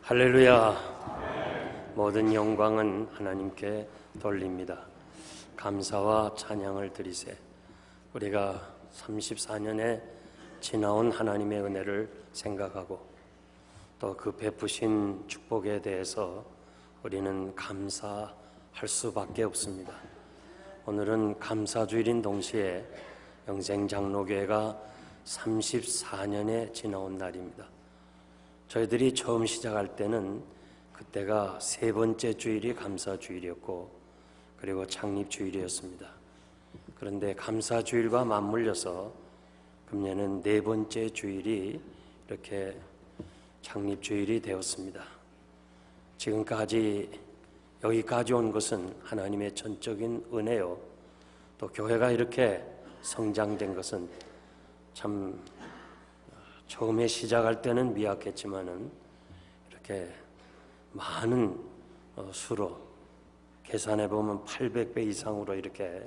할렐루야. 모든 영광은 하나님께 돌립니다. 감사와 찬양을 드리세. 우리가 34년에 지나온 하나님의 은혜를 생각하고 또 그 베푸신 축복에 대해서 우리는 감사할 수밖에 없습니다. 오늘은 감사주일인 동시에 영생장로교회가 34년에 지나온 날입니다. 저희들이 처음 시작할 때는 그때가 세 번째 주일이 감사주일이었고 그리고 창립주일이었습니다. 그런데 감사주일과 맞물려서 금년은 네 번째 주일이 이렇게 창립주일이 되었습니다. 지금까지 여기까지 온 것은 하나님의 전적인 은혜요, 또 교회가 이렇게 성장된 것은 참 처음에 시작할 때는 미약했지만은 이렇게 많은 수로 계산해 보면 800배 이상으로 이렇게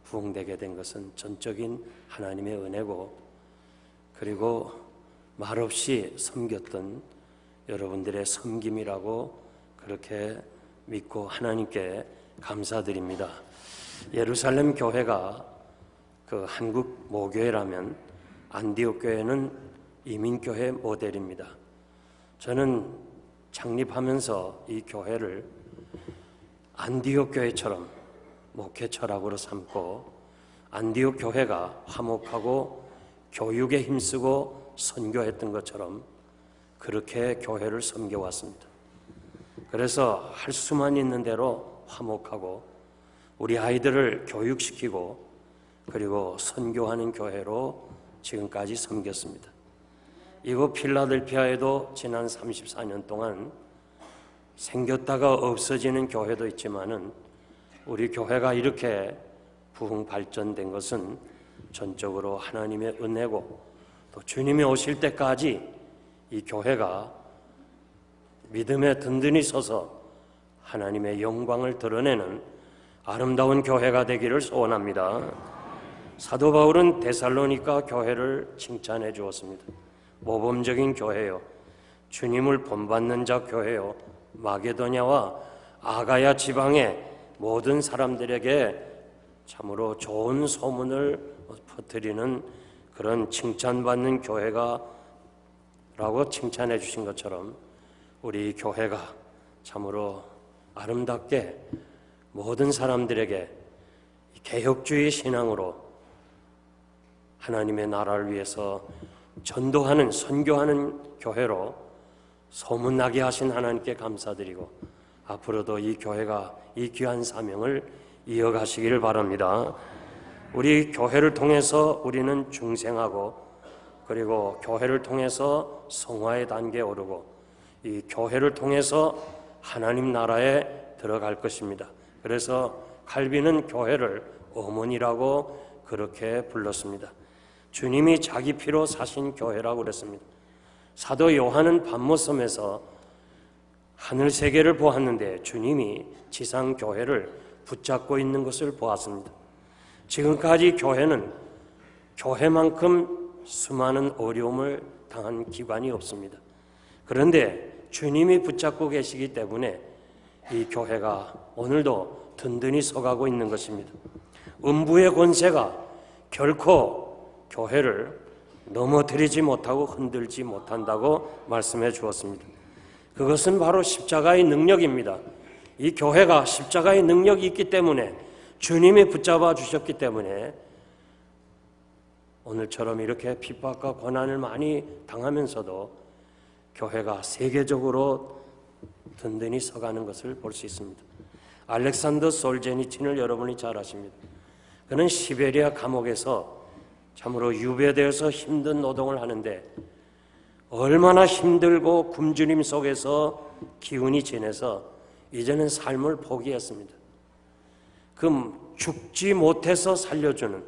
부흥되게 된 것은 전적인 하나님의 은혜고, 그리고 말없이 섬겼던 여러분들의 섬김이라고 그렇게 믿고 하나님께 감사드립니다. 예루살렘 교회가 그 한국 모교회라면 안디옥 교회는 이민교회 모델입니다. 저는 창립하면서 이 교회를 안디옥 교회처럼 목회 철학으로 삼고 안디옥 교회가 화목하고 교육에 힘쓰고 선교했던 것처럼 그렇게 교회를 섬겨왔습니다. 그래서 할 수만 있는 대로 화목하고 우리 아이들을 교육시키고 그리고 선교하는 교회로 지금까지 섬겼습니다. 이곳 필라델피아에도 지난 34년 동안 생겼다가 없어지는 교회도 있지만은 우리 교회가 이렇게 부흥 발전된 것은 전적으로 하나님의 은혜고, 또 주님이 오실 때까지 이 교회가 믿음에 든든히 서서 하나님의 영광을 드러내는 아름다운 교회가 되기를 소원합니다. 사도 바울은 데살로니가 교회를 칭찬해 주었습니다. 모범적인 교회요, 주님을 본받는 자 교회요, 마게도냐와 아가야 지방의 모든 사람들에게 참으로 좋은 소문을 퍼뜨리는 그런 칭찬받는 교회가 라고 칭찬해 주신 것처럼 우리 교회가 참으로 아름답게 모든 사람들에게 개혁주의 신앙으로 하나님의 나라를 위해서 전도하는, 선교하는 교회로 소문나게 하신 하나님께 감사드리고 앞으로도 이 교회가 이 귀한 사명을 이어가시기를 바랍니다. 우리 교회를 통해서 우리는 중생하고 그리고 교회를 통해서 성화의 단계에 오르고 이 교회를 통해서 하나님 나라에 들어갈 것입니다. 그래서 칼빈은 교회를 어머니라고 그렇게 불렀습니다. 주님이 자기 피로 사신 교회라고 그랬습니다. 사도 요한은 밤모섬에서 하늘 세계를 보았는데 주님이 지상 교회를 붙잡고 있는 것을 보았습니다. 지금까지 교회는 교회만큼 수많은 어려움을 당한 기관이 없습니다. 그런데 주님이 붙잡고 계시기 때문에 이 교회가 오늘도 든든히 서가고 있는 것입니다. 음부의 권세가 결코 교회를 넘어뜨리지 못하고 흔들지 못한다고 말씀해 주었습니다. 그것은 바로 십자가의 능력입니다. 이 교회가 십자가의 능력이 있기 때문에, 주님이 붙잡아 주셨기 때문에 오늘처럼 이렇게 핍박과 고난을 많이 당하면서도 교회가 세계적으로 든든히 서가는 것을 볼 수 있습니다. 알렉산더 솔제니친을 여러분이 잘 아십니다. 그는 시베리아 감옥에서 참으로 유배되어서 힘든 노동을 하는데 얼마나 힘들고 굶주림 속에서 기운이 진해서 이제는 삶을 포기했습니다. 그 죽지 못해서 살려주는,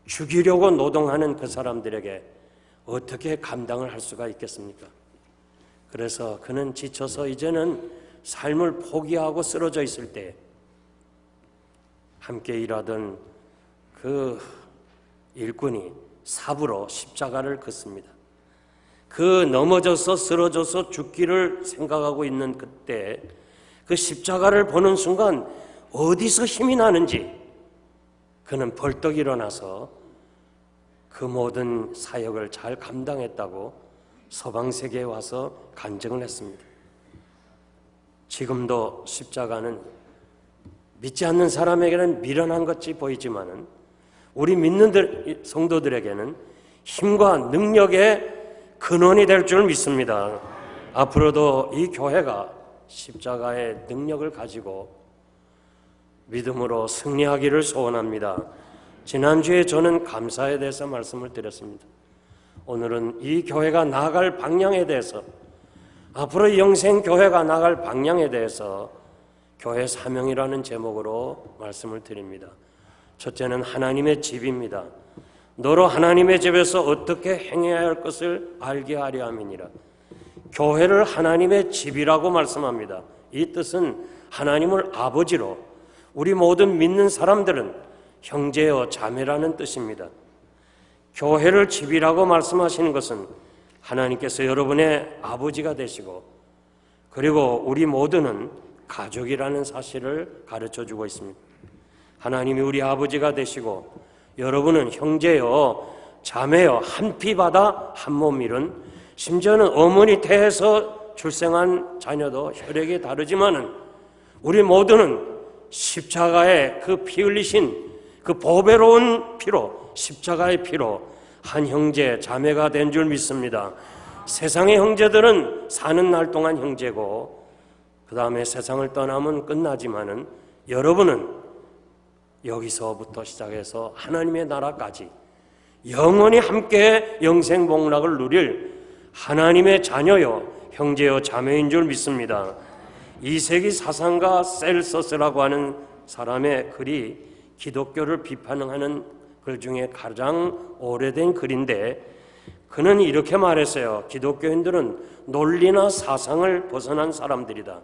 죽이려고 노동하는 그 사람들에게 어떻게 감당을 할 수가 있겠습니까? 그래서 그는 지쳐서 이제는 삶을 포기하고 쓰러져 있을 때 함께 일하던 그 일꾼이 삽으로 십자가를 긋습니다. 그 넘어져서 쓰러져서 죽기를 생각하고 있는 그때 그 십자가를 보는 순간 어디서 힘이 나는지 그는 벌떡 일어나서 그 모든 사역을 잘 감당했다고 서방세계에 와서 간증을 했습니다. 지금도 십자가는 믿지 않는 사람에게는 미련한 것이 보이지만은 우리 믿는 성도들에게는 힘과 능력의 근원이 될 줄 믿습니다. 앞으로도 이 교회가 십자가의 능력을 가지고 믿음으로 승리하기를 소원합니다. 지난주에 저는 감사에 대해서 말씀을 드렸습니다. 오늘은 이 교회가 나아갈 방향에 대해서, 앞으로 영생교회가 나아갈 방향에 대해서 교회 사명이라는 제목으로 말씀을 드립니다. 첫째는 하나님의 집입니다. 너로 하나님의 집에서 어떻게 행해야 할 것을 알게 하려 함이니라. 교회를 하나님의 집이라고 말씀합니다. 이 뜻은 하나님을 아버지로, 우리 모든 믿는 사람들은 형제여 자매라는 뜻입니다. 교회를 집이라고 말씀하시는 것은 하나님께서 여러분의 아버지가 되시고, 그리고 우리 모두는 가족이라는 사실을 가르쳐주고 있습니다. 하나님이 우리 아버지가 되시고 여러분은 형제여 자매여 한 피 받아 한 몸 이룬, 심지어는 어머니 태에서 출생한 자녀도 혈액이 다르지만은 우리 모두는 십자가의 그 피 흘리신 그 보배로운 피로, 십자가의 피로 한 형제 자매가 된 줄 믿습니다. 세상의 형제들은 사는 날 동안 형제고 그 다음에 세상을 떠나면 끝나지만은 여러분은 여기서부터 시작해서 하나님의 나라까지 영원히 함께 영생복락을 누릴 하나님의 자녀요 형제요 자매인 줄 믿습니다. 2세기 사상가 셀서스라고 하는 사람의 글이 기독교를 비판하는 글 중에 가장 오래된 글인데, 그는 이렇게 말했어요. 기독교인들은 논리나 사상을 벗어난 사람들이다.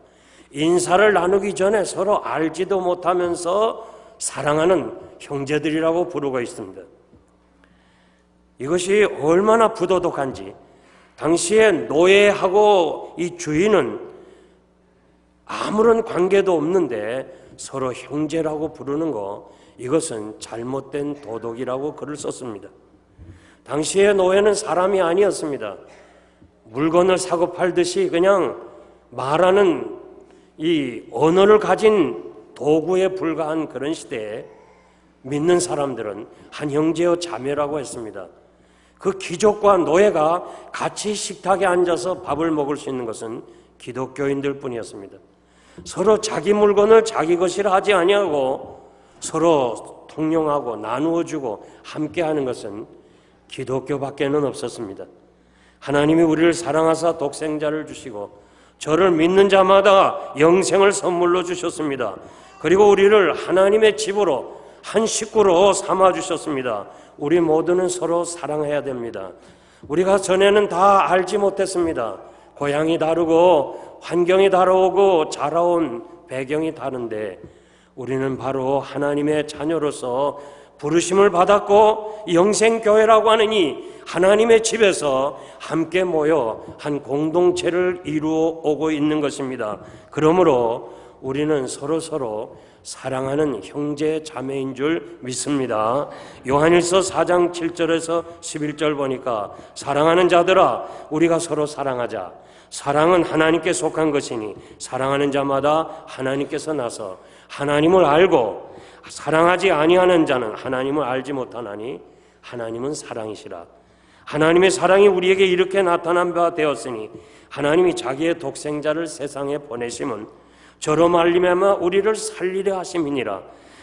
인사를 나누기 전에 서로 알지도 못하면서 사랑하는 형제들이라고 부르고 있습니다. 이것이 얼마나 부도덕한지, 당시에 노예하고 이 주인은 아무런 관계도 없는데 서로 형제라고 부르는 거, 이것은 잘못된 도덕이라고 글을 썼습니다. 당시의 노예는 사람이 아니었습니다. 물건을 사고 팔듯이 그냥 말하는 이 언어를 가진 도구에 불과한 그런 시대에 믿는 사람들은 한 형제여 자매라고 했습니다. 그 귀족과 노예가 같이 식탁에 앉아서 밥을 먹을 수 있는 것은 기독교인들 뿐이었습니다. 서로 자기 물건을 자기 것이라 하지 아니하고 서로 통용하고 나누어주고 함께하는 것은 기독교밖에는 없었습니다. 하나님이 우리를 사랑하사 독생자를 주시고 저를 믿는 자마다 영생을 선물로 주셨습니다. 그리고 우리를 하나님의 집으로 한 식구로 삼아주셨습니다. 우리 모두는 서로 사랑해야 됩니다. 우리가 전에는 다 알지 못했습니다. 고향이 다르고 환경이 다르고 자라온 배경이 다른데 우리는 바로 하나님의 자녀로서 부르심을 받았고 영생교회라고 하는 이 하나님의 집에서 함께 모여 한 공동체를 이루어 오고 있는 것입니다. 그러므로 우리는 서로 사랑하는 형제 자매인 줄 믿습니다. 요한일서 4장 7절에서 11절 보니까 사랑하는 자들아 우리가 서로 사랑하자. 사랑은 하나님께 속한 것이니 사랑하는 자마다 하나님께서 나서 하나님을 알고 사랑하지 아니하는 자는 하나님을 알지 못하나니 하나님은 사랑이시라. 하나님의 사랑이 우리에게 이렇게 나타난 바 되었으니 하나님이 자기의 독생자를 세상에 보내심은 저로 말미암아 우리를 살리려 하심이니라.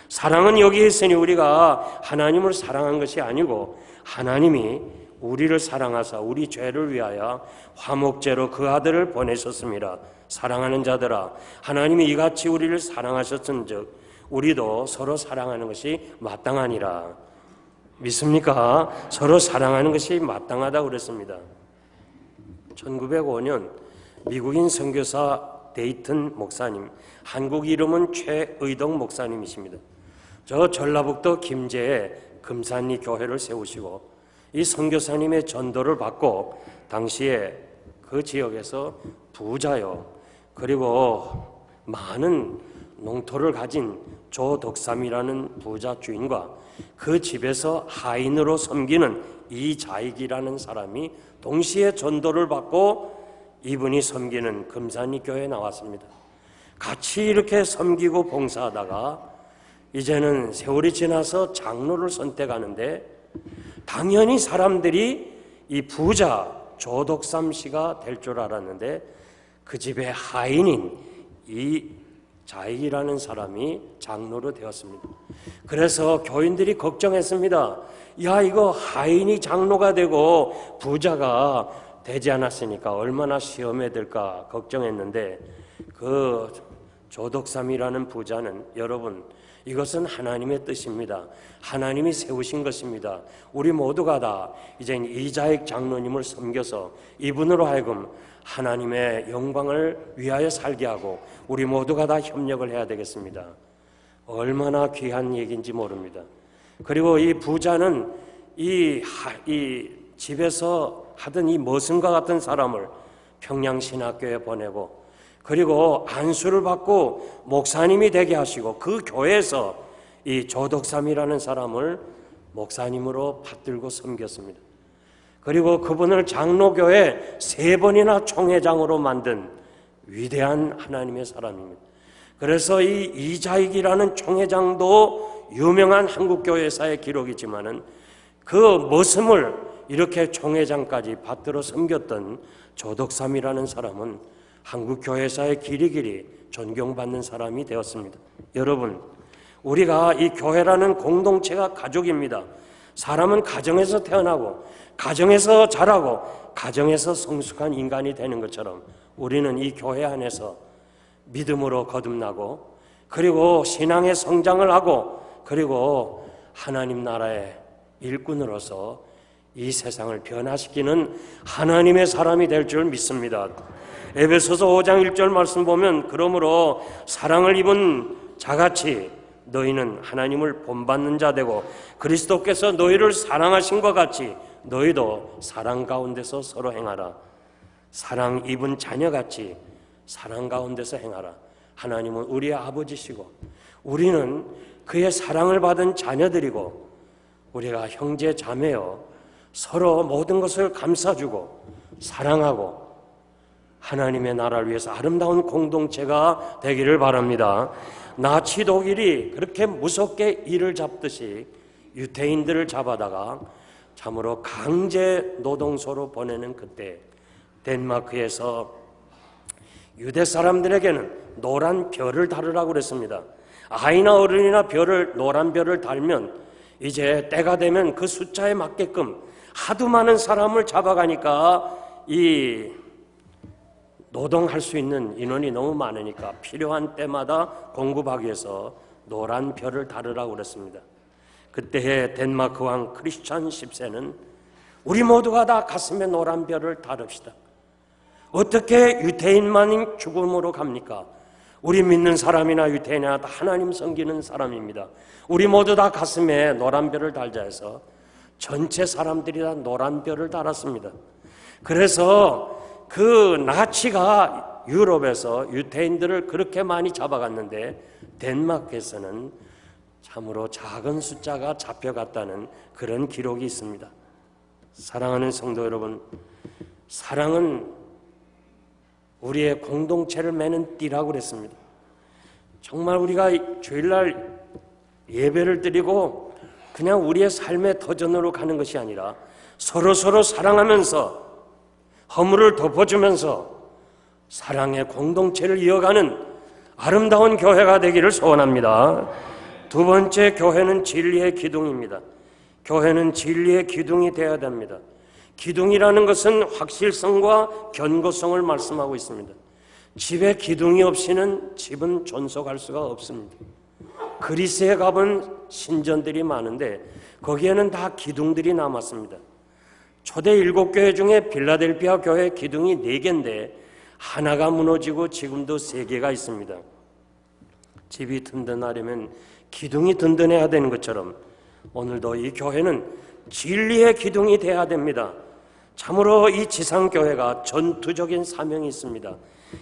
사랑은 여기에 있으니 우리가 하나님을 사랑한 것이 아니고 하나님이 우리를 사랑하사 우리 죄를 위하여 화목제로 그 아들을 보내셨습니다. 사랑하는 자들아 하나님이 이같이 우리를 사랑하셨은즉 우리도 서로 사랑하는 것이 마땅하니라. 믿습니까? 서로 사랑하는 것이 마땅하다고 그랬습니다. 1905년 미국인 선교사 데이튼 목사님, 한국 이름은 최의덕 목사님이십니다. 저 전라북도 김제에 금산리 교회를 세우시고 이 선교사님의 전도를 받고 당시에 그 지역에서 부자요, 그리고 많은 농토를 가진 조덕삼이라는 부자 주인과 그 집에서 하인으로 섬기는 이자익이라는 사람이 동시에 전도를 받고 이분이 섬기는 금산이 교회에 나왔습니다. 같이 이렇게 섬기고 봉사하다가 이제는 세월이 지나서 장로를 선택하는데, 당연히 사람들이 이 부자 조덕삼 씨가 될 줄 알았는데 그 집의 하인인 이 자익이라는 사람이 장로로 되었습니다. 그래서 교인들이 걱정했습니다. 야, 이거 하인이 장로가 되고 부자가 되지 않았으니까 얼마나 시험에 들까 걱정했는데, 그 조덕삼이라는 부자는, 여러분, 이것은 하나님의 뜻입니다. 하나님이 세우신 것입니다. 우리 모두가 다 이제 이자익 장로님을 섬겨서 이분으로 하여금 하나님의 영광을 위하여 살게 하고 우리 모두가 다 협력을 해야 되겠습니다. 얼마나 귀한 얘기인지 모릅니다. 그리고 이 부자는 이 집에서 하던 이 머슴과 같은 사람을 평양신학교에 보내고, 그리고 안수를 받고 목사님이 되게 하시고, 그 교회에서 이 조덕삼이라는 사람을 목사님으로 받들고 섬겼습니다. 그리고 그분을 장로교회 3번이나 총회장으로 만든 위대한 하나님의 사람입니다. 그래서 이 이자익이라는 총회장도 유명한 한국교회사의 기록이지만은 그 머슴을 이렇게 총회장까지 받들어 섬겼던 조덕삼이라는 사람은 한국교회사의 길이길이 존경받는 사람이 되었습니다. 여러분, 우리가 이 교회라는 공동체가 가족입니다. 사람은 가정에서 태어나고 가정에서 자라고 가정에서 성숙한 인간이 되는 것처럼 우리는 이 교회 안에서 믿음으로 거듭나고, 그리고 신앙의 성장을 하고, 그리고 하나님 나라의 일꾼으로서 이 세상을 변화시키는 하나님의 사람이 될 줄 믿습니다. 에베소서 5장 1절 말씀 보면, 그러므로 사랑을 입은 자같이 너희는 하나님을 본받는 자 되고 그리스도께서 너희를 사랑하신 것 같이 너희도 사랑 가운데서 서로 행하라. 사랑 입은 자녀같이 사랑 가운데서 행하라. 하나님은 우리의 아버지시고 우리는 그의 사랑을 받은 자녀들이고, 우리가 형제 자매여 서로 모든 것을 감싸주고 사랑하고 하나님의 나라를 위해서 아름다운 공동체가 되기를 바랍니다. 나치 독일이 그렇게 무섭게 이를 잡듯이 유대인들을 잡아다가 참으로 강제 노동소로 보내는 그때, 덴마크에서 유대 사람들에게는 노란 별을 달으라고 그랬습니다. 아이나 어른이나 노란 별을 달면 이제 때가 되면 그 숫자에 맞게끔, 하도 많은 사람을 잡아가니까 이 노동할 수 있는 인원이 너무 많으니까 필요한 때마다 공급하기 위해서 노란 별을 달으라고 그랬습니다. 그때의 덴마크 왕 크리스찬 10세는 우리 모두가 다 가슴에 노란 별을 달읍시다. 어떻게 유대인만이 죽음으로 갑니까? 우리 믿는 사람이나 유대인이나 다 하나님 섬기는 사람입니다. 우리 모두 다 가슴에 노란 별을 달자 해서 전체 사람들이 다 노란 별을 달았습니다. 그래서 그 나치가 유럽에서 유대인들을 그렇게 많이 잡아갔는데 덴마크에서는 참으로 작은 숫자가 잡혀갔다는 그런 기록이 있습니다. 사랑하는 성도 여러분, 사랑은 우리의 공동체를 매는 띠라고 그랬습니다. 정말 우리가 주일날 예배를 드리고 그냥 우리의 삶의 터전으로 가는 것이 아니라 서로 사랑하면서 허물을 덮어주면서 사랑의 공동체를 이어가는 아름다운 교회가 되기를 소원합니다. 두 번째, 교회는 진리의 기둥입니다. 교회는 진리의 기둥이 되어야 됩니다. 기둥이라는 것은 확실성과 견고성을 말씀하고 있습니다. 집에 기둥이 없이는 집은 존속할 수가 없습니다. 그리스에 가본 신전들이 많은데 거기에는 다 기둥들이 남았습니다. 초대 7교회 중에 빌라델피아 교회 기둥이 4개인데 하나가 무너지고 지금도 3개가 있습니다. 집이 든든하려면 기둥이 든든해야 되는 것처럼 오늘도 이 교회는 진리의 기둥이 되어야 됩니다. 참으로 이 지상교회가 전투적인 사명이 있습니다.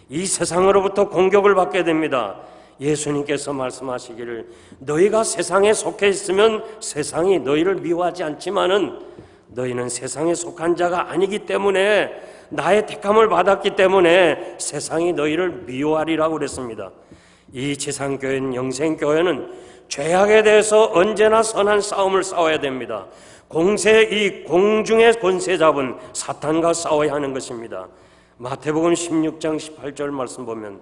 이 세상으로부터 공격을 받게 됩니다. 예수님께서 말씀하시기를 너희가 세상에 속해 있으면 세상이 너희를 미워하지 않지만은 너희는 세상에 속한 자가 아니기 때문에 나의 택함을 받았기 때문에 세상이 너희를 미워하리라고 그랬습니다. 이 지상교회는 영생교회는 죄악에 대해서 언제나 선한 싸움을 싸워야 됩니다. 이 공중의 권세 잡은 사탄과 싸워야 하는 것입니다. 마태복음 16장 18절 말씀 보면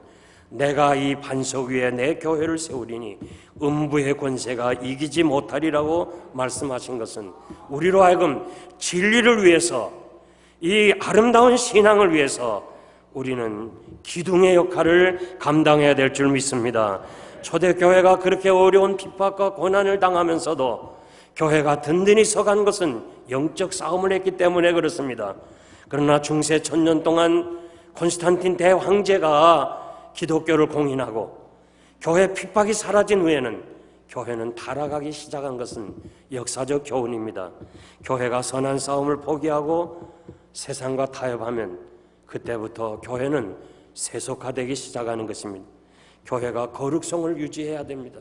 내가 이 반석 위에 내 교회를 세우리니 음부의 권세가 이기지 못하리라고 말씀하신 것은 우리로 하여금 진리를 위해서, 이 아름다운 신앙을 위해서 우리는 기둥의 역할을 감당해야 될 줄 믿습니다. 초대교회가 그렇게 어려운 핍박과 고난을 당하면서도 교회가 든든히 서간 것은 영적 싸움을 했기 때문에 그렇습니다. 그러나 중세 1000년 동안 콘스탄틴 대황제가 기독교를 공인하고 교회 핍박이 사라진 후에는 교회는 타락하기 시작한 것은 역사적 교훈입니다. 교회가 선한 싸움을 포기하고 세상과 타협하면 그때부터 교회는 세속화되기 시작하는 것입니다. 교회가 거룩성을 유지해야 됩니다.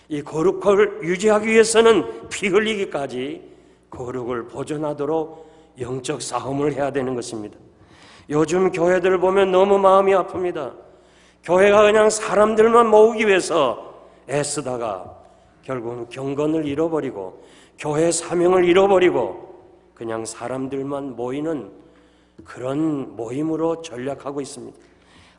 이 거룩을 유지하기 위해서는 피 흘리기까지 거룩을 보존하도록 영적 싸움을 해야 되는 것입니다. 요즘 교회들을 보면 너무 마음이 아픕니다. 교회가 그냥 사람들만 모으기 위해서 애쓰다가 결국은 경건을 잃어버리고 교회 사명을 잃어버리고 그냥 사람들만 모이는 그런 모임으로 전락하고 있습니다.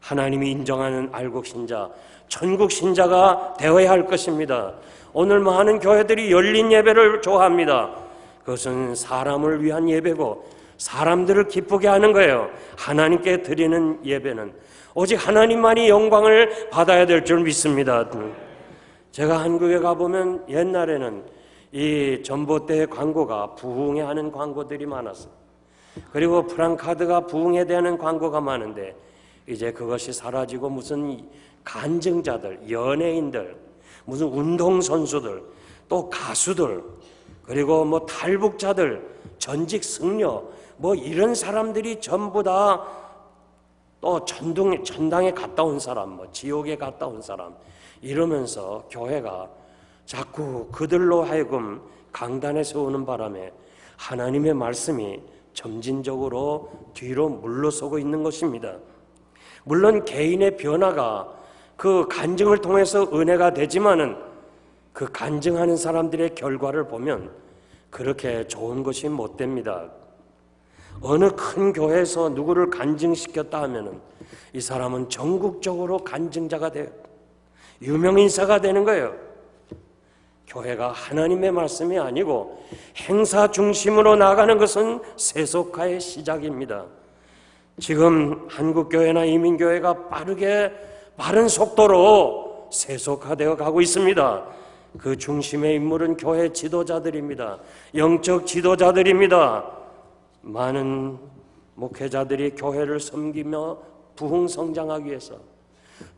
하나님이 인정하는 알곡신자, 천국신자가 되어야 할 것입니다. 오늘 많은 교회들이 열린 예배를 좋아합니다. 그것은 사람을 위한 예배고 사람들을 기쁘게 하는 거예요. 하나님께 드리는 예배는 오직 하나님만이 영광을 받아야 될 줄 믿습니다. 제가 한국에 가보면 옛날에는 이 전봇대 광고가 부흥회하는 광고들이 많았어요. 그리고 프랑카드가 부흥회되는 광고가 많은데 이제 그것이 사라지고 무슨 간증자들, 연예인들, 무슨 운동선수들, 또 가수들, 그리고 뭐 탈북자들, 전직 승려, 뭐 이런 사람들이 전부 다 또 천당에 갔다 온 사람, 뭐 지옥에 갔다 온 사람, 이러면서 교회가 자꾸 그들로 하여금 강단에 세우는 바람에 하나님의 말씀이 점진적으로 뒤로 물러서고 있는 것입니다. 물론 개인의 변화가 그 간증을 통해서 은혜가 되지만은 그 간증하는 사람들의 결과를 보면 그렇게 좋은 것이 못 됩니다. 어느 큰 교회에서 누구를 간증시켰다 하면은 이 사람은 전국적으로 간증자가 돼요. 유명인사가 되는 거예요. 교회가 하나님의 말씀이 아니고 행사 중심으로 나가는 것은 세속화의 시작입니다. 지금 한국교회나 이민교회가 빠른 속도로 세속화되어 가고 있습니다. 그 중심의 인물은 교회 지도자들입니다. 영적 지도자들입니다. 많은 목회자들이 교회를 섬기며 부흥 성장하기 위해서,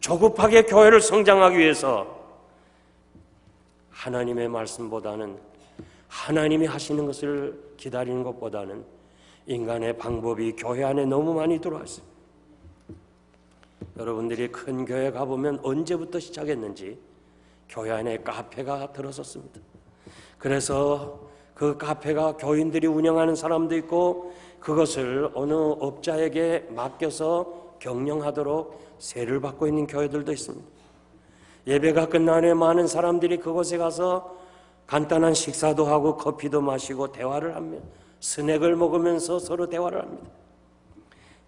조급하게 교회를 성장하기 위해서 하나님의 말씀보다는, 하나님이 하시는 것을 기다리는 것보다는 인간의 방법이 교회 안에 너무 많이 들어와 있어요. 여러분들이 큰 교회 가보면 언제부터 시작했는지 교회 안에 카페가 들어섰습니다. 그래서 그 카페가 교인들이 운영하는 사람도 있고 그것을 어느 업자에게 맡겨서 경영하도록 세를 받고 있는 교회들도 있습니다. 예배가 끝난 후에 많은 사람들이 그곳에 가서 간단한 식사도 하고 커피도 마시고 대화를 하며 스낵을 먹으면서 서로 대화를 합니다.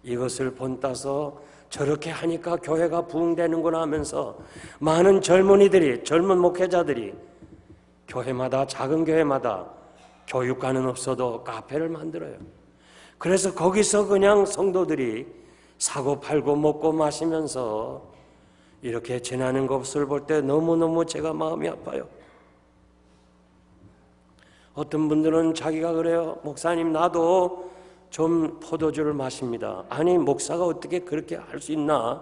이것을 본따서 저렇게 하니까 교회가 부흥되는구나 하면서 많은 젊은이들이, 젊은 목회자들이 교회마다, 작은 교회마다 교육관은 없어도 카페를 만들어요. 그래서 거기서 그냥 성도들이 사고 팔고 먹고 마시면서 이렇게 지나는 것을 볼 때 너무너무 제가 마음이 아파요. 어떤 분들은 자기가 그래요. 목사님, 나도 좀 포도주를 마십니다. 아니, 목사가 어떻게 그렇게 할 수 있나?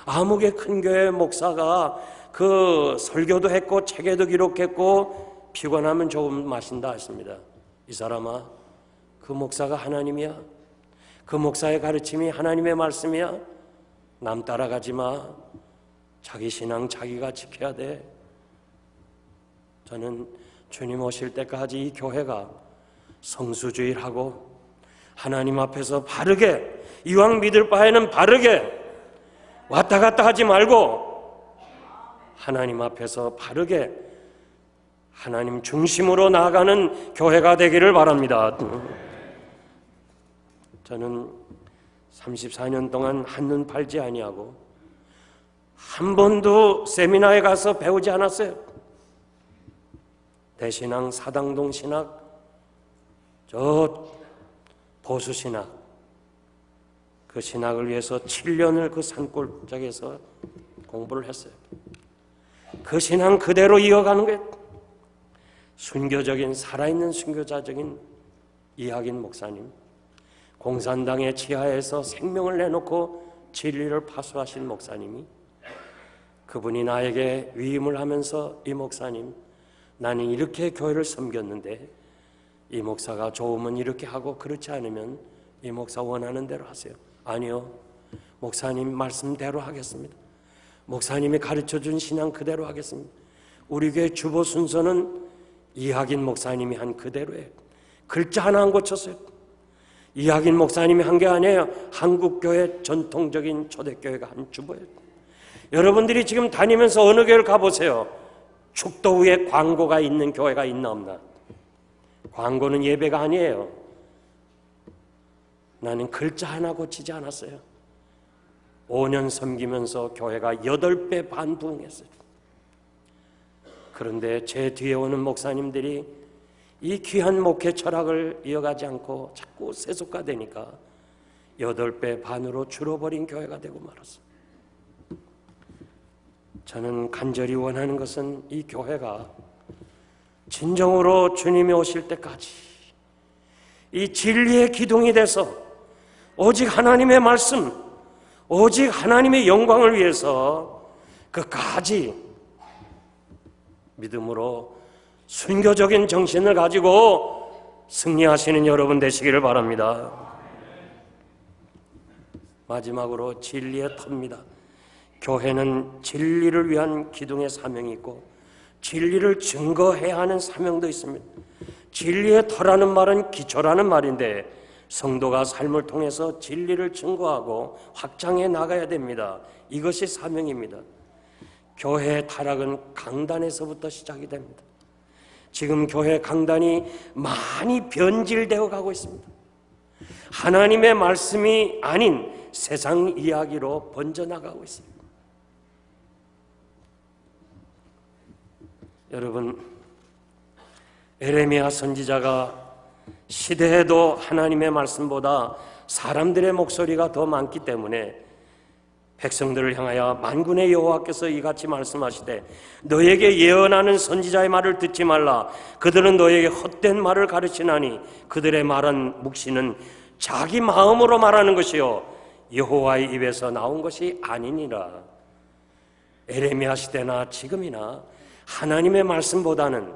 아무개 큰 교회 목사가 그 설교도 했고 책에도 기록했고 피곤하면 조금 마신다 했습니다. 이 사람아, 그 목사가 하나님이야? 그 목사의 가르침이 하나님의 말씀이야? 남 따라가지 마. 자기 신앙 자기가 지켜야 돼. 저는 주님 오실 때까지 이 교회가 성수주의를 하고 하나님 앞에서 바르게, 이왕 믿을 바에는 바르게 왔다 갔다 하지 말고 하나님 앞에서 바르게 하나님 중심으로 나아가는 교회가 되기를 바랍니다. 저는 34년 동안 한눈 팔지 아니하고 한 번도 세미나에 가서 배우지 않았어요. 대신앙, 사당동 신학, 저 보수 신학, 그 신학을 위해서 7년을 그 산골짜기에서 공부를 했어요. 그 신앙 그대로 이어가는 게 순교적인, 살아있는 순교자적인 이학인 목사님, 공산당의 지하에서 생명을 내놓고 진리를 파수하신 목사님이, 그분이 나에게 위임을 하면서 이 목사님, 나는 이렇게 교회를 섬겼는데 이 목사가 좋으면 이렇게 하고 그렇지 않으면 이 목사 원하는 대로 하세요. 아니요, 목사님 말씀대로 하겠습니다. 목사님이 가르쳐준 신앙 그대로 하겠습니다. 우리 교회 주보 순서는 이학인 목사님이 한 그대로예요. 글자 하나 안 고쳤어요. 이학인 목사님이 한 게 아니에요. 한국교회 전통적인 초대교회가 한 주보예요. 여러분들이 지금 다니면서 어느 교회를 가보세요. 축도 위에 광고가 있는 교회가 있나 없나? 광고는 예배가 아니에요. 나는 글자 하나 고치지 않았어요. 5년 섬기면서 교회가 8배 반 부흥했어요. 그런데 제 뒤에 오는 목사님들이 이 귀한 목회 철학을 이어가지 않고 자꾸 세속화되니까 8배 반으로 줄어버린 교회가 되고 말았어요. 저는 간절히 원하는 것은 이 교회가 진정으로 주님이 오실 때까지 이 진리의 기둥이 돼서 오직 하나님의 말씀, 오직 하나님의 영광을 위해서 끝까지 믿음으로 순교적인 정신을 가지고 승리하시는 여러분 되시기를 바랍니다. 마지막으로 진리의 터입니다. 교회는 진리를 위한 기둥의 사명이 있고 진리를 증거해야 하는 사명도 있습니다. 진리의 터라는 말은 기초라는 말인데 성도가 삶을 통해서 진리를 증거하고 확장해 나가야 됩니다. 이것이 사명입니다. 교회의 타락은 강단에서부터 시작이 됩니다. 지금 교회 강단이 많이 변질되어 가고 있습니다. 하나님의 말씀이 아닌 세상 이야기로 번져나가고 있습니다. 여러분, 에레미야 선지자가 시대에도 하나님의 말씀보다 사람들의 목소리가 더 많기 때문에 백성들을 향하여 만군의 여호와께서 이같이 말씀하시되 너에게 예언하는 선지자의 말을 듣지 말라. 그들은 너에게 헛된 말을 가르치나니 그들의 말한 묵시는 자기 마음으로 말하는 것이요 여호와의 입에서 나온 것이 아니니라. 에레미야 시대나 지금이나 하나님의 말씀보다는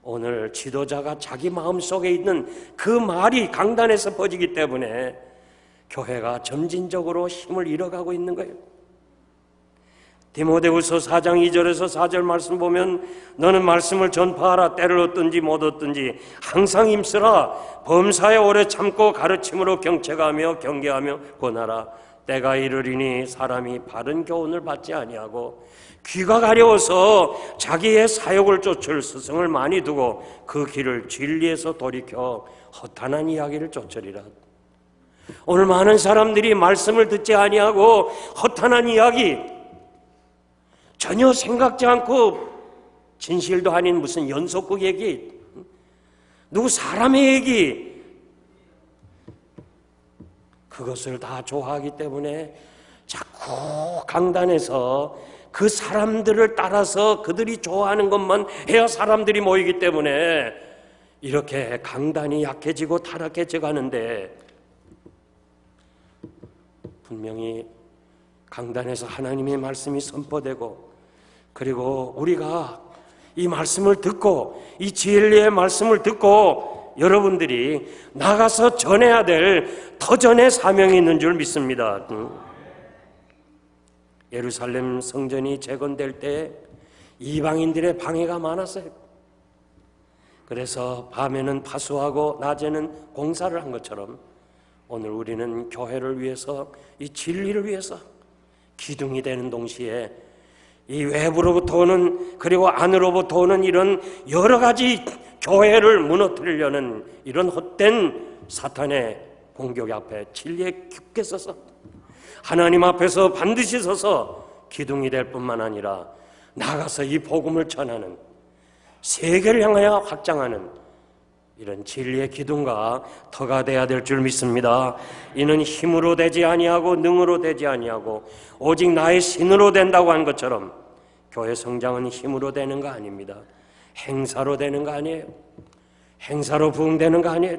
오늘 지도자가 자기 마음속에 있는 그 말이 강단에서 퍼지기 때문에 교회가 점진적으로 힘을 잃어가고 있는 거예요. 디모데후서 4장 2절에서 4절 말씀 보면 너는 말씀을 전파하라. 때를 얻든지 못 얻든지 항상 힘쓰라. 범사에 오래 참고 가르침으로 경책하며 경계하며 권하라. 때가 이르리니 사람이 바른 교훈을 받지 아니하고 귀가 가려워서 자기의 사욕을 쫓을 스승을 많이 두고 그 길을 진리에서 돌이켜 허탄한 이야기를 쫓으리라. 오늘 많은 사람들이 말씀을 듣지 아니하고 허탄한 이야기, 전혀 생각지 않고 진실도 아닌 무슨 연속극 얘기, 누구 사람의 얘기, 그것을 다 좋아하기 때문에 자꾸 강단에서 그 사람들을 따라서 그들이 좋아하는 것만 해야 사람들이 모이기 때문에 이렇게 강단이 약해지고 타락해져 가는데, 분명히 강단에서 하나님의 말씀이 선포되고 그리고 우리가 이 말씀을 듣고 이 진리의 말씀을 듣고 여러분들이 나가서 전해야 될 더 전의 사명이 있는 줄 믿습니다. 예루살렘 성전이 재건될 때 이방인들의 방해가 많았어요. 그래서 밤에는 파수하고 낮에는 공사를 한 것처럼 오늘 우리는 교회를 위해서, 이 진리를 위해서 기둥이 되는 동시에 이 외부로부터 오는, 그리고 안으로부터 오는 이런 여러 가지 교회를 무너뜨리려는 이런 헛된 사탄의 공격 앞에 진리에 깊게 서서 하나님 앞에서 반드시 서서 기둥이 될 뿐만 아니라 나가서 이 복음을 전하는, 세계를 향하여 확장하는 이런 진리의 기둥과 터가 되어야 될 줄 믿습니다. 이는 힘으로 되지 아니하고 능으로 되지 아니하고 오직 나의 신으로 된다고 한 것처럼 교회 성장은 힘으로 되는 거 아닙니다. 행사로 되는 거 아니에요. 행사로 부흥되는 거 아니에요.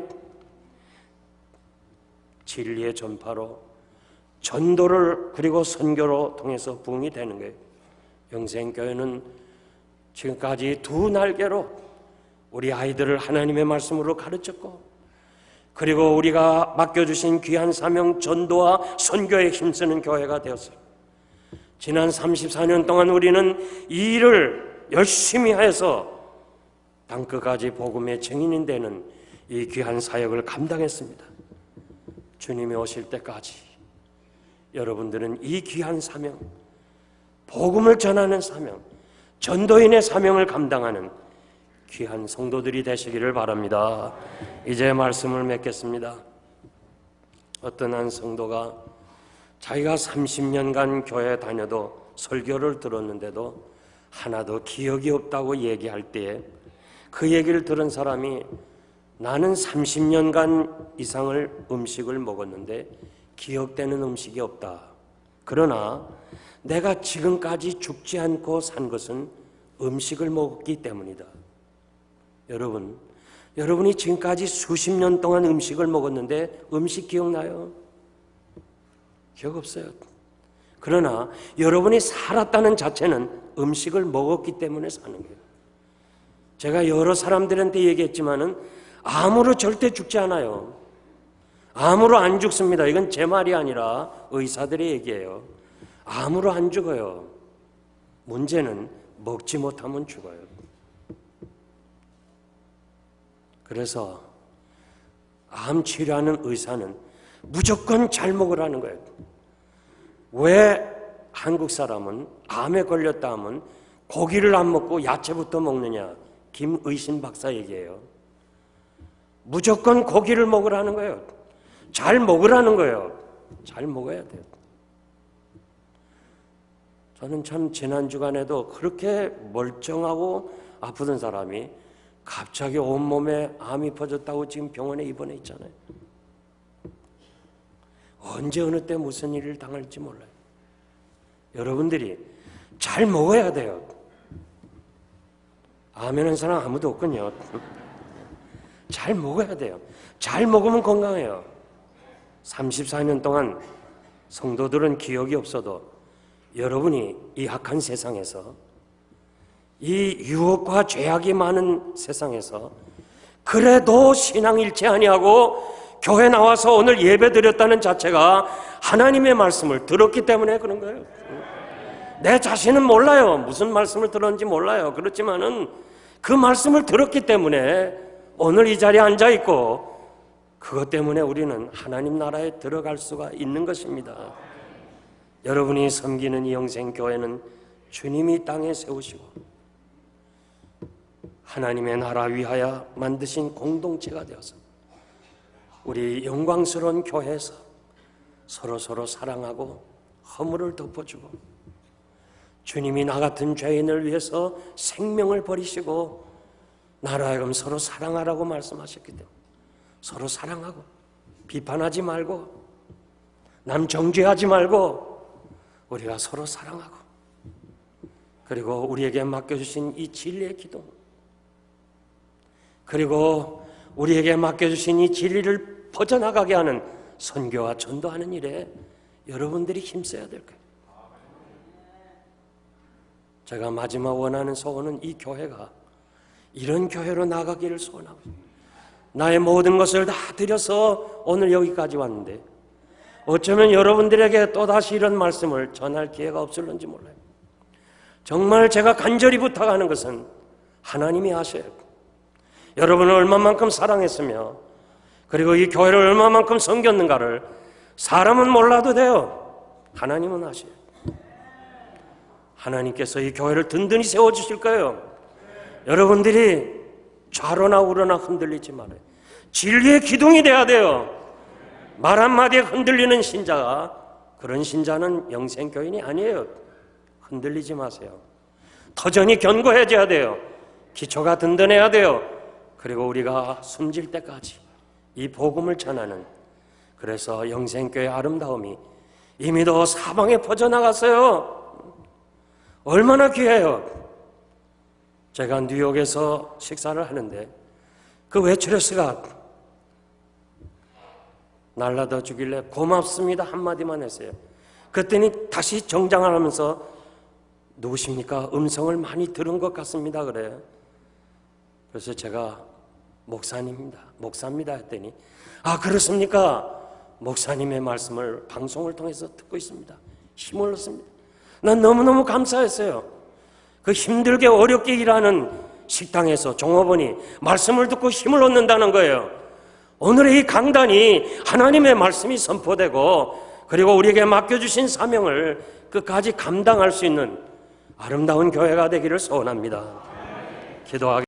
진리의 전파로, 전도를 그리고 선교로 통해서 부흥이 되는 거예요. 영생교회는 지금까지 두 날개로 우리 아이들을 하나님의 말씀으로 가르쳤고, 그리고 우리가 맡겨주신 귀한 사명 전도와 선교에 힘쓰는 교회가 되었어요. 지난 34년 동안 우리는 이 일을 열심히 해서 땅끝까지 복음의 증인이 되는 이 귀한 사역을 감당했습니다. 주님이 오실 때까지 여러분들은 이 귀한 사명, 복음을 전하는 사명, 전도인의 사명을 감당하는 귀한 성도들이 되시기를 바랍니다. 이제 말씀을 맺겠습니다. 어떤 한 성도가 자기가 30년간 교회 다녀도 설교를 들었는데도 하나도 기억이 없다고 얘기할 때에 그 얘기를 들은 사람이 나는 30년간 이상을 음식을 먹었는데 기억되는 음식이 없다. 그러나 내가 지금까지 죽지 않고 산 것은 음식을 먹었기 때문이다. 여러분이 지금까지 수십 년 동안 음식을 먹었는데 음식 기억나요? 기억 없어요. 그러나 여러분이 살았다는 자체는 음식을 먹었기 때문에 사는 거예요. 제가 여러 사람들한테 얘기했지만은 암으로 절대 죽지 않아요. 암으로 안 죽습니다. 이건 제 말이 아니라 의사들의 얘기예요. 암으로 안 죽어요. 문제는 먹지 못하면 죽어요. 그래서 암 치료하는 의사는 무조건 잘 먹으라는 거예요. 왜 한국 사람은 암에 걸렸다 하면 고기를 안 먹고 야채부터 먹느냐? 김의신 박사 얘기예요. 무조건 고기를 먹으라는 거예요. 잘 먹으라는 거예요. 잘 먹어야 돼요. 저는 참 지난 주간에도 그렇게 멀쩡하고 아프던 사람이 갑자기 온몸에 암이 퍼졌다고 지금 병원에 입원해 있잖아요. 언제 어느 때 무슨 일을 당할지 몰라요. 여러분들이 잘 먹어야 돼요. 아멘한 사람 아무도 없군요. 잘 먹어야 돼요. 잘 먹으면 건강해요. 34년 동안 성도들은 기억이 없어도 여러분이 이 악한 세상에서, 이 유혹과 죄악이 많은 세상에서 그래도 신앙 잃지 아니하고 교회 나와서 오늘 예배 드렸다는 자체가 하나님의 말씀을 들었기 때문에 그런 거예요. 내 자신은 몰라요. 무슨 말씀을 들었는지 몰라요. 그렇지만은 그 말씀을 들었기 때문에 오늘 이 자리에 앉아 있고, 그것 때문에 우리는 하나님 나라에 들어갈 수가 있는 것입니다. 여러분이 섬기는 이 영생교회는 주님이 땅에 세우시고 하나님의 나라 위하여 만드신 공동체가 되어서 우리 영광스러운 교회에서 서로 사랑하고 허물을 덮어주고, 주님이 나 같은 죄인을 위해서 생명을 버리시고 나라하여금 서로 사랑하라고 말씀하셨기 때문에 서로 사랑하고 비판하지 말고 남 정죄하지 말고 우리가 서로 사랑하고, 그리고 우리에게 맡겨주신 이 진리의 기도, 그리고 우리에게 맡겨주신 이 진리를 퍼져나가게 하는 선교와 전도하는 일에 여러분들이 힘써야 될 거예요. 제가 마지막 원하는 소원은 이 교회가 이런 교회로 나가기를 소원하고, 나의 모든 것을 다 드려서 오늘 여기까지 왔는데 어쩌면 여러분들에게 또다시 이런 말씀을 전할 기회가 없을런지 몰라요. 정말 제가 간절히 부탁하는 것은 하나님이 아셔요. 여러분을 얼마만큼 사랑했으며 그리고 이 교회를 얼마만큼 섬겼는가를 사람은 몰라도 돼요. 하나님은 아셔요. 하나님께서 이 교회를 든든히 세워주실 거예요. 여러분들이 좌로나 우로나 흔들리지 말아요. 진리의 기둥이 돼야 돼요. 말 한마디에 흔들리는 신자가, 그런 신자는 영생교인이 아니에요. 흔들리지 마세요. 터전이 견고해져야 돼요. 기초가 든든해야 돼요. 그리고 우리가 숨질 때까지 이 복음을 전하는, 그래서 영생교회의 아름다움이 이미도 사방에 퍼져나갔어요. 얼마나 귀해요. 제가 뉴욕에서 식사를 하는데 그 웨이트레스가 날라다 주길래 고맙습니다 한마디만 했어요. 그랬더니 다시 정장을 하면서 누구십니까? 음성을 많이 들은 것 같습니다 그래요. 그래서 제가 목사입니다 했더니 아 그렇습니까? 목사님의 말씀을 방송을 통해서 듣고 있습니다. 힘을 얻습니다. 난 너무너무 감사했어요. 그 힘들게 어렵게 일하는 식당에서 종업원이 말씀을 듣고 힘을 얻는다는 거예요. 오늘의 이 강단이 하나님의 말씀이 선포되고 그리고 우리에게 맡겨주신 사명을 끝까지 감당할 수 있는 아름다운 교회가 되기를 소원합니다. 기도하겠습니다.